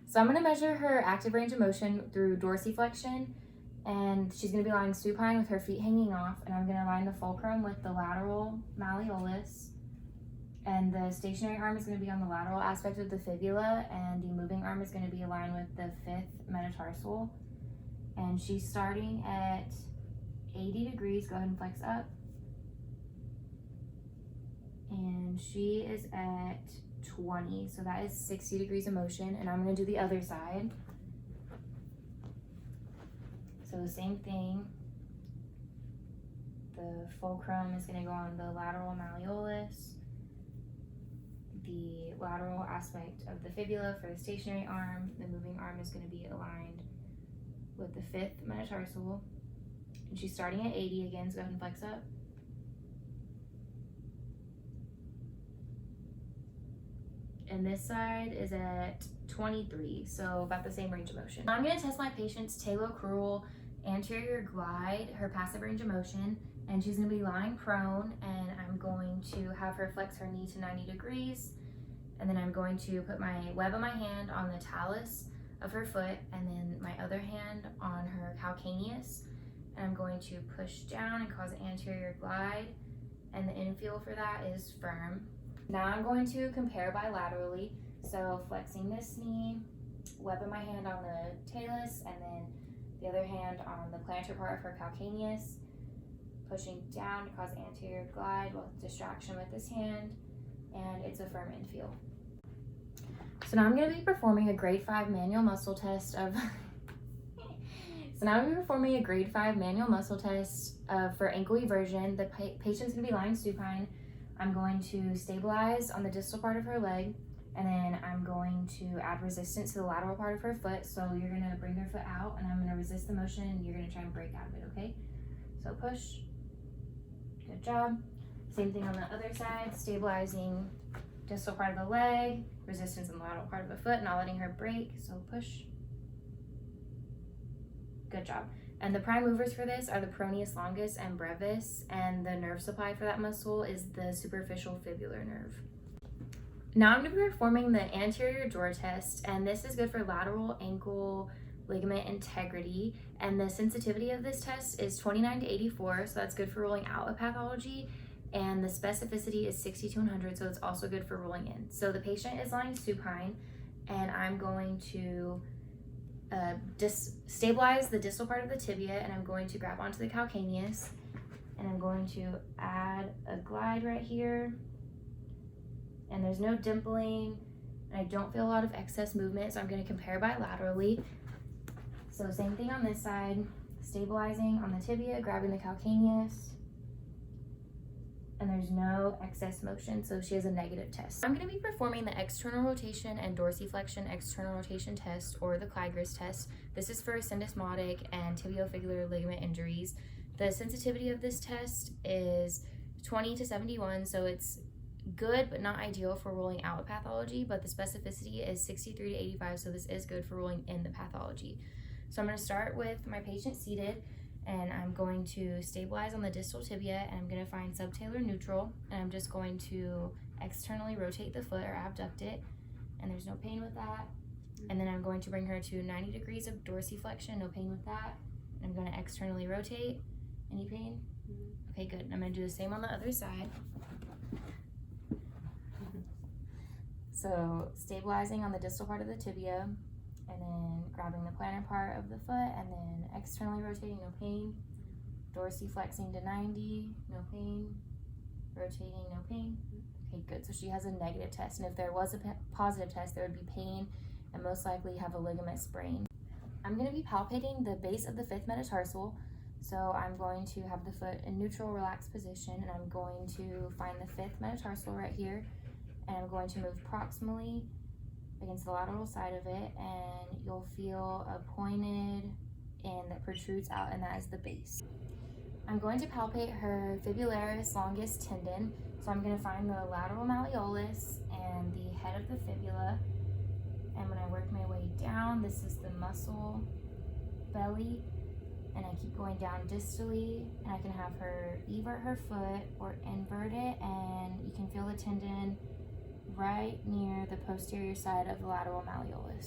So I'm going to measure her active range of motion through dorsiflexion, and she's going to be lying supine with her feet hanging off, and I'm going to align the fulcrum with the lateral malleolus, and the stationary arm is going to be on the lateral aspect of the fibula, and the moving arm is going to be aligned with the fifth metatarsal. And she's starting at 80 degrees. Go ahead and flex up. And she is at 20, so that is 60 degrees of motion. And I'm going to do the other side. So the same thing. The fulcrum is going to go on the lateral malleolus. The lateral aspect of the fibula for the stationary arm. The moving arm is going to be aligned with the fifth metatarsal. And she's starting at 80 again, so go ahead and flex up. And this side is at 23, so about the same range of motion. I'm going to test my patient's talocrural anterior glide, her passive range of motion, and she's going to be lying prone, and I'm going to have her flex her knee to 90 degrees, and then I'm going to put my web of my hand on the talus of her foot, and then my other hand on her calcaneus, and I'm going to push down and cause an anterior glide, and the infield for that is firm. Now I'm going to compare bilaterally, so flexing this knee, web of my hand on the talus, and then the other hand on the plantar part of her calcaneus, pushing down to cause anterior glide with distraction with this hand, and it's a firm infield. So now I'm going to be performing a grade 5 manual muscle test of for ankle eversion. The patient's going to be lying supine. I'm going to stabilize on the distal part of her leg, and then I'm going to add resistance to the lateral part of her foot. So you're going to bring her foot out, and I'm going to resist the motion, and you're going to try and break out of it, okay? So push. Good job. Same thing on the other side, stabilizing distal part of the leg, resistance in the lateral part of the foot, not letting her break. So push. Good job. And the prime movers for this are the peroneus longus and brevis, and the nerve supply for that muscle is the superficial fibular nerve. Now I'm going to be performing the anterior drawer test, and this is good for lateral ankle ligament integrity, and the sensitivity of this test is 29 to 84, so that's good for ruling out a pathology, and the specificity is 60 to 100, so it's also good for ruling in. So the patient is lying supine, and I'm going to stabilize the distal part of the tibia, and I'm going to grab onto the calcaneus, and I'm going to add a glide right here, and there's no dimpling, and I don't feel a lot of excess movement, so I'm going to compare bilaterally. So same thing on this side, stabilizing on the tibia, grabbing the calcaneus, and there's no excess motion, so she has a negative test. I'm going to be performing the external rotation and dorsiflexion external rotation test, or the Kliger's test. This is for syndesmotic and tibiofibular ligament injuries. The sensitivity of this test is 20 to 71, so it's good but not ideal for ruling out a pathology, but the specificity is 63 to 85, so this is good for ruling in the pathology. So I'm going to start with my patient seated, and I'm going to stabilize on the distal tibia, and I'm going to find subtalar neutral, and I'm just going to externally rotate the foot or abduct it, and there's no pain with that. And then I'm going to bring her to 90 degrees of dorsiflexion, no pain with that. And I'm going to externally rotate. Any pain? Okay, good. And I'm going to do the same on the other side. So stabilizing on the distal part of the tibia, and then grabbing the plantar part of the foot, and then externally rotating, no pain. Dorsiflexing to 90, no pain. Rotating, no pain. Okay, good. So she has a negative test, and if there was a positive test, there would be pain and most likely have a ligament sprain. I'm going to be palpating the base of the fifth metatarsal. So I'm going to have the foot in neutral, relaxed position, and I'm going to find the fifth metatarsal right here, and I'm going to move proximally against the lateral side of it, and you'll feel a pointed end that protrudes out, and that is the base. I'm going to palpate her fibularis longus tendon, so I'm going to find the lateral malleolus and the head of the fibula, and when I work my way down, this is the muscle belly, and I keep going down distally, and I can have her evert her foot or invert it, and you can feel the tendon right near the posterior side of the lateral malleolus.